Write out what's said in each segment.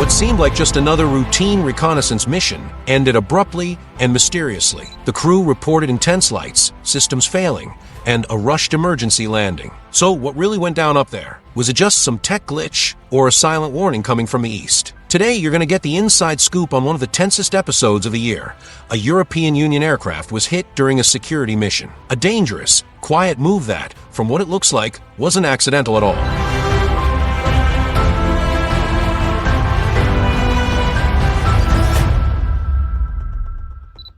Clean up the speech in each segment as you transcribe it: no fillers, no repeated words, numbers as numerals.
what seemed like just another routine reconnaissance mission ended abruptly and mysteriously. The crew reported intense lights, systems failing, and a rushed emergency landing. So what really went down up there? Was it just some tech glitch or a silent warning coming from the east? Today, you're going to get the inside scoop on one of the tensest episodes of the year. A European Union aircraft was hit during a security mission. A dangerous, quiet move that, from what it looks like, wasn't accidental at all.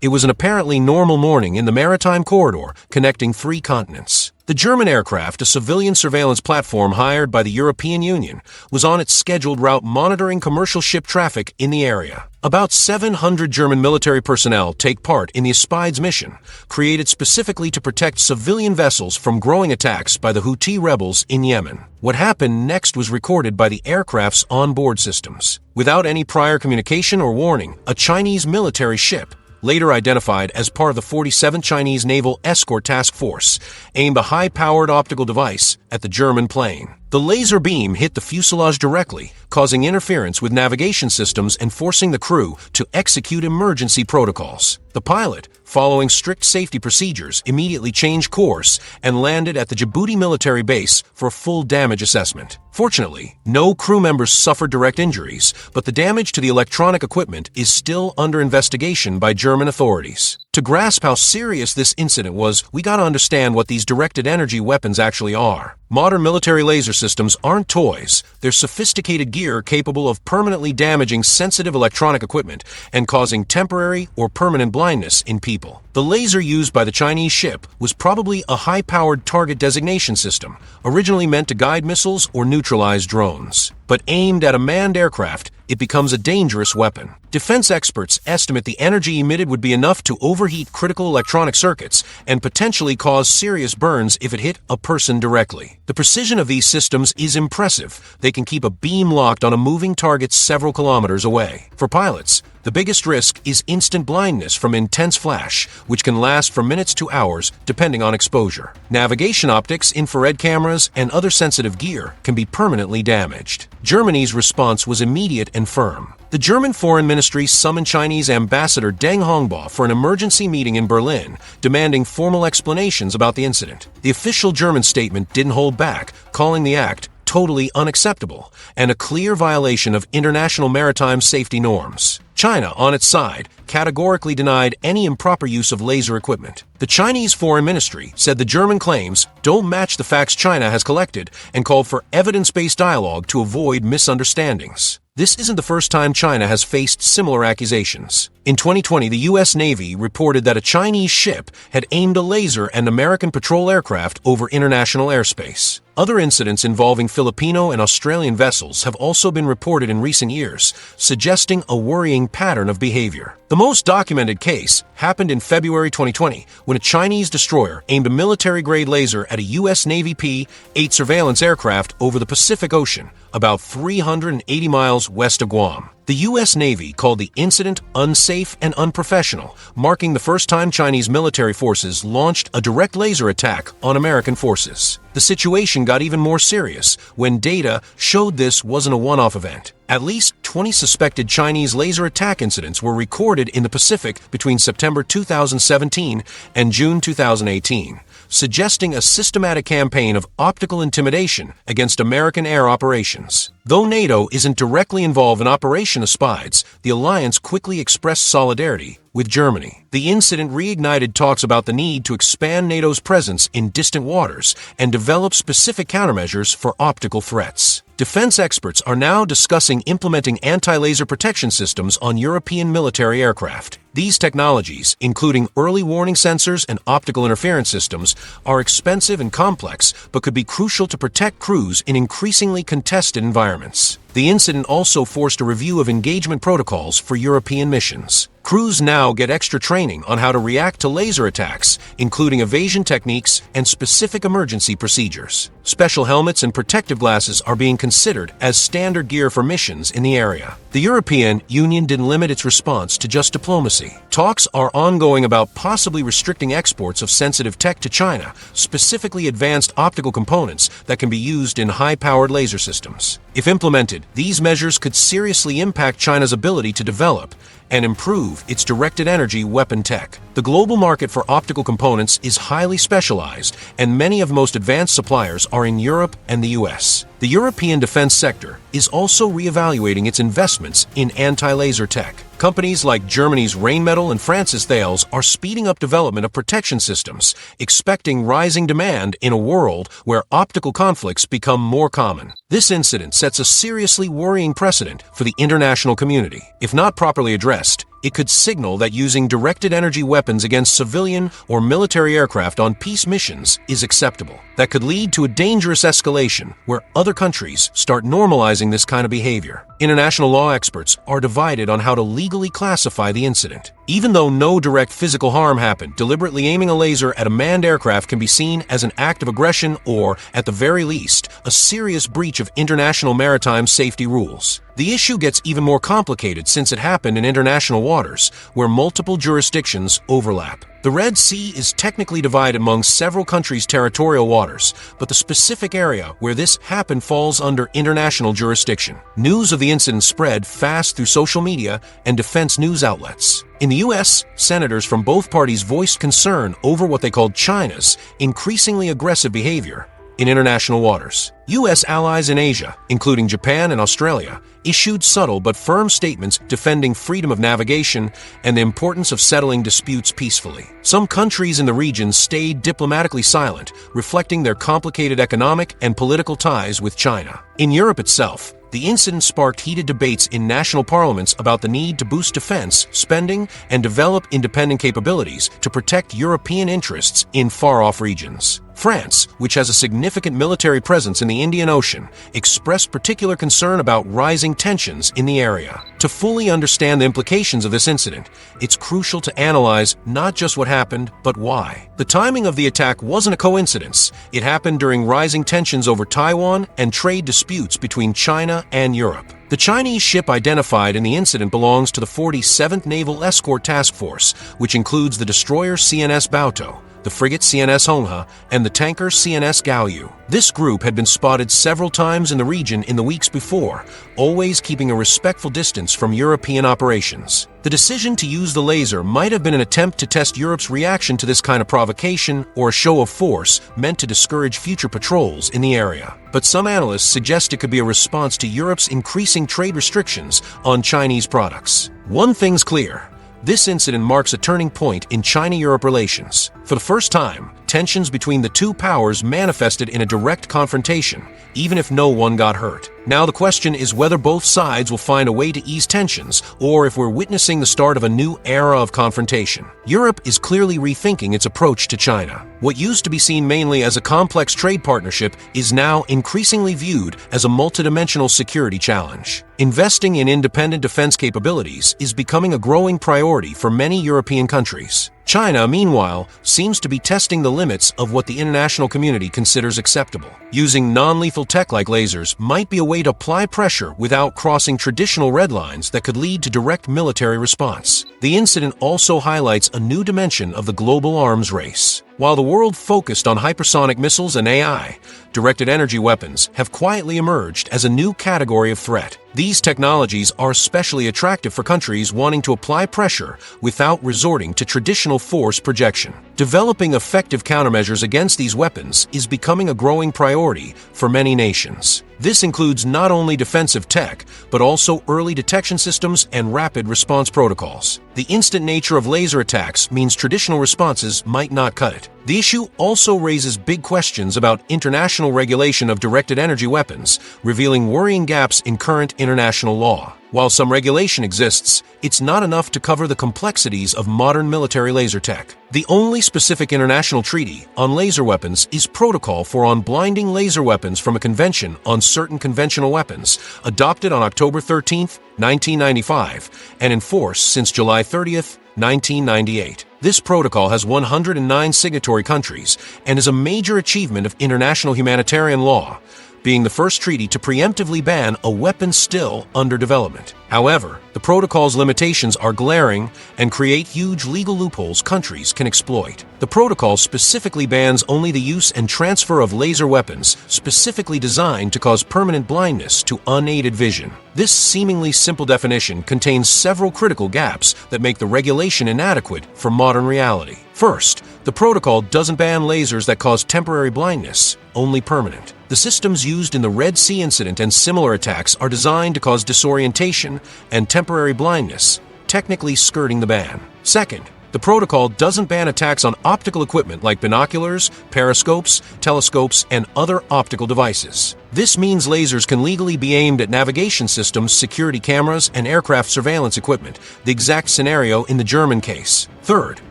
It was an apparently normal morning in the maritime corridor connecting 3 continents. The German aircraft, a civilian surveillance platform hired by the European Union, was on its scheduled route monitoring commercial ship traffic in the area. About 700 German military personnel take part in the Aspides mission, created specifically to protect civilian vessels from growing attacks by the Houthi rebels in Yemen. What happened next was recorded by the aircraft's onboard systems. Without any prior communication or warning, a Chinese military ship, later identified as part of the 47th Chinese Naval Escort Task Force, aimed a high-powered optical device at the German plane. The laser beam hit the fuselage directly, causing interference with navigation systems and forcing the crew to execute emergency protocols. The pilot, following strict safety procedures, immediately changed course and landed at the Djibouti military base for a full damage assessment. Fortunately, no crew members suffered direct injuries, but the damage to the electronic equipment is still under investigation by German authorities. To grasp how serious this incident was, we gotta understand what these directed energy weapons actually are. Modern military laser systems aren't toys. They're sophisticated gear capable of permanently damaging sensitive electronic equipment and causing temporary or permanent blindness in people. The laser used by the Chinese ship was probably a high-powered target designation system, originally meant to guide missiles or neutralize drones. But aimed at a manned aircraft, it becomes a dangerous weapon. Defense experts estimate the energy emitted would be enough to overheat critical electronic circuits and potentially cause serious burns if it hit a person directly. The precision of these systems is impressive. They can keep a beam locked on a moving target several kilometers away. For pilots, the biggest risk is instant blindness from intense flash, which can last from minutes to hours depending on exposure. Navigation optics, infrared cameras, and other sensitive gear can be permanently damaged. Germany's response was immediate and firm. The German Foreign Ministry summoned Chinese Ambassador Deng Hongbo for an emergency meeting in Berlin, demanding formal explanations about the incident. The official German statement didn't hold back, calling the act totally unacceptable and a clear violation of international maritime safety norms. China, on its side, categorically denied any improper use of laser equipment. The Chinese Foreign Ministry said the German claims don't match the facts China has collected and called for evidence-based dialogue to avoid misunderstandings. This isn't the first time China has faced similar accusations. In 2020, the U.S. Navy reported that a Chinese ship had aimed a laser at an American patrol aircraft over international airspace. Other incidents involving Filipino and Australian vessels have also been reported in recent years, suggesting a worrying pattern of behavior. The most documented case happened in February 2020 when a Chinese destroyer aimed a military-grade laser at a U.S. Navy P-8 surveillance aircraft over the Pacific Ocean, about 380 miles west of Guam. The U.S. Navy called the incident unsafe and unprofessional, marking the first time Chinese military forces launched a direct laser attack on American forces. The situation got even more serious when data showed this wasn't a one-off event. At least 20 suspected Chinese laser attack incidents were recorded in the Pacific between September 2017 and June 2018, suggesting a systematic campaign of optical intimidation against American air operations. Though NATO isn't directly involved in Operation Aspides, the alliance quickly expressed solidarity with Germany. The incident reignited talks about the need to expand NATO's presence in distant waters and develop specific countermeasures for optical threats. Defense experts are now discussing implementing anti-laser protection systems on European military aircraft. These technologies, including early warning sensors and optical interference systems, are expensive and complex, but could be crucial to protect crews in increasingly contested environments. The incident also forced a review of engagement protocols for European missions. Crews now get extra training on how to react to laser attacks, including evasion techniques and specific emergency procedures. Special helmets and protective glasses are being considered as standard gear for missions in the area. The European Union didn't limit its response to just diplomacy. Talks are ongoing about possibly restricting exports of sensitive tech to China, specifically advanced optical components that can be used in high-powered laser systems. If implemented, these measures could seriously impact China's ability to develop and improve its directed energy weapon tech. The global market for optical components is highly specialized, and many of the most advanced suppliers are in Europe and the US. The European defense sector is also reevaluating its investments in anti-laser tech. Companies like Germany's Rheinmetall and France's Thales are speeding up development of protection systems, expecting rising demand in a world where optical conflicts become more common. This incident sets a seriously worrying precedent for the international community. If not properly addressed, it could signal that using directed energy weapons against civilian or military aircraft on peace missions is acceptable. That could lead to a dangerous escalation where other countries start normalizing this kind of behavior. International law experts are divided on how to legally classify the incident. Even though no direct physical harm happened, deliberately aiming a laser at a manned aircraft can be seen as an act of aggression or, at the very least, a serious breach of international maritime safety rules. The issue gets even more complicated since it happened in international waters, where multiple jurisdictions overlap. The Red Sea is technically divided among several countries' territorial waters, but the specific area where this happened falls under international jurisdiction. News of the incident spread fast through social media and defense news outlets. In the U.S., senators from both parties voiced concern over what they called China's increasingly aggressive behavior in international waters. U.S. allies in Asia, including Japan and Australia, issued subtle but firm statements defending freedom of navigation and the importance of settling disputes peacefully. Some countries in the region stayed diplomatically silent, reflecting their complicated economic and political ties with China. In Europe itself, the incident sparked heated debates in national parliaments about the need to boost defense spending and develop independent capabilities to protect European interests in far-off regions. France, which has a significant military presence in the Indian Ocean, expressed particular concern about rising tensions in the area. To fully understand the implications of this incident, it's crucial to analyze not just what happened, but why. The timing of the attack wasn't a coincidence. It happened during rising tensions over Taiwan and trade disputes between China and Europe. The Chinese ship identified in the incident belongs to the 47th Naval Escort Task Force, which includes the destroyer CNS Baotou, the frigate CNS Honghe, and the tanker CNS Gaoyu. This group had been spotted several times in the region in the weeks before, always keeping a respectful distance from European operations. The decision to use the laser might have been an attempt to test Europe's reaction to this kind of provocation or a show of force meant to discourage future patrols in the area. But some analysts suggest it could be a response to Europe's increasing trade restrictions on Chinese products. One thing's clear. This incident marks a turning point in China-Europe relations. For the first time, tensions between the two powers manifested in a direct confrontation, even if no one got hurt. Now the question is whether both sides will find a way to ease tensions, or if we're witnessing the start of a new era of confrontation. Europe is clearly rethinking its approach to China. What used to be seen mainly as a complex trade partnership is now increasingly viewed as a multidimensional security challenge. Investing in independent defense capabilities is becoming a growing priority for many European countries. China, meanwhile, seems to be testing the limits of what the international community considers acceptable. Using non-lethal tech like lasers might be a way to apply pressure without crossing traditional red lines that could lead to direct military response. The incident also highlights a new dimension of the global arms race. While the world focused on hypersonic missiles and AI, directed energy weapons have quietly emerged as a new category of threat. These technologies are especially attractive for countries wanting to apply pressure without resorting to traditional force projection. Developing effective countermeasures against these weapons is becoming a growing priority for many nations. This includes not only defensive tech, but also early detection systems and rapid response protocols. The instant nature of laser attacks means traditional responses might not cut it. The issue also raises big questions about international regulation of directed energy weapons, revealing worrying gaps in current international law. While some regulation exists, it's not enough to cover the complexities of modern military laser tech. The only specific international treaty on laser weapons is Protocol for Unblinding Laser Weapons from a Convention on Certain Conventional Weapons, adopted on October 13, 1995, and in force since July 30, 1998. This protocol has 109 signatory countries and is a major achievement of international humanitarian law, being the first treaty to preemptively ban a weapon still under development. However, the protocol's limitations are glaring and create huge legal loopholes countries can exploit. The protocol specifically bans only the use and transfer of laser weapons specifically designed to cause permanent blindness to unaided vision. This seemingly simple definition contains several critical gaps that make the regulation inadequate for modern reality. First, the protocol doesn't ban lasers that cause temporary blindness, only permanent. The systems used in the Red Sea incident and similar attacks are designed to cause disorientation and temporary blindness, technically skirting the ban. Second, the protocol doesn't ban attacks on optical equipment like binoculars, periscopes, telescopes, and other optical devices. This means lasers can legally be aimed at navigation systems, security cameras, and aircraft surveillance equipment, the exact scenario in the German case. Third,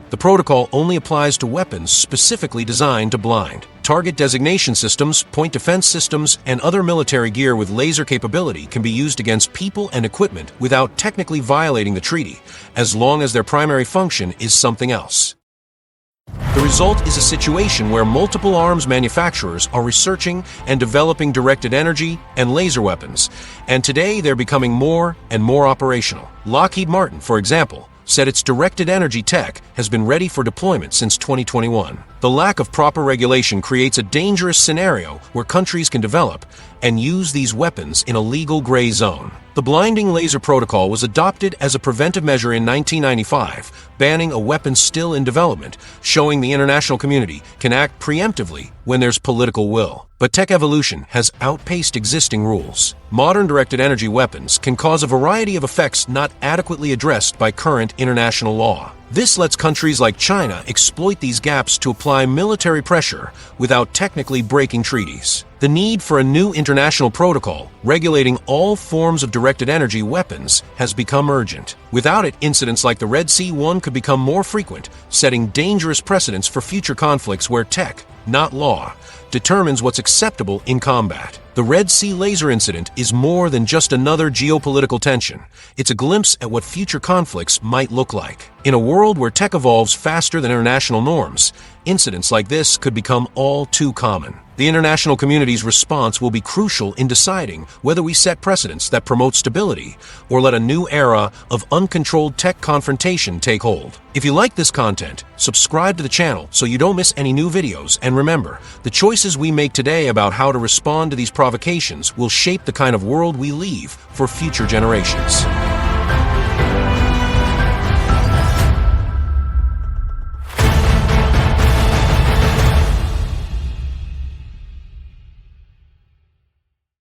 the protocol only applies to weapons specifically designed to blind. Target designation systems, point defense systems, and other military gear with laser capability can be used against people and equipment without technically violating the treaty, as long as their primary function is something else. The result is a situation where multiple arms manufacturers are researching and developing directed energy and laser weapons, and today they're becoming more and more operational. Lockheed Martin, for example, said its directed energy tech has been ready for deployment since 2021. The lack of proper regulation creates a dangerous scenario where countries can develop and use these weapons in a legal gray zone. The blinding laser protocol was adopted as a preventive measure in 1995, banning a weapon still in development, showing the international community can act preemptively when there's political will. But tech evolution has outpaced existing rules. Modern directed energy weapons can cause a variety of effects not adequately addressed by current international law. This lets countries like China exploit these gaps to apply military pressure without technically breaking treaties. The need for a new international protocol regulating all forms of directed energy weapons has become urgent. Without it, incidents like the Red Sea one could become more frequent, setting dangerous precedents for future conflicts where tech, not law, determines what's acceptable in combat. The Red Sea laser incident is more than just another geopolitical tension. It's a glimpse at what future conflicts might look like. In a world where tech evolves faster than international norms, incidents like this could become all too common. The international community's response will be crucial in deciding whether we set precedents that promote stability or let a new era of uncontrolled tech confrontation take hold. If you like this content, subscribe to the channel so you don't miss any new videos, and remember, the choices we make today about how to respond to these provocations will shape the kind of world we leave for future generations.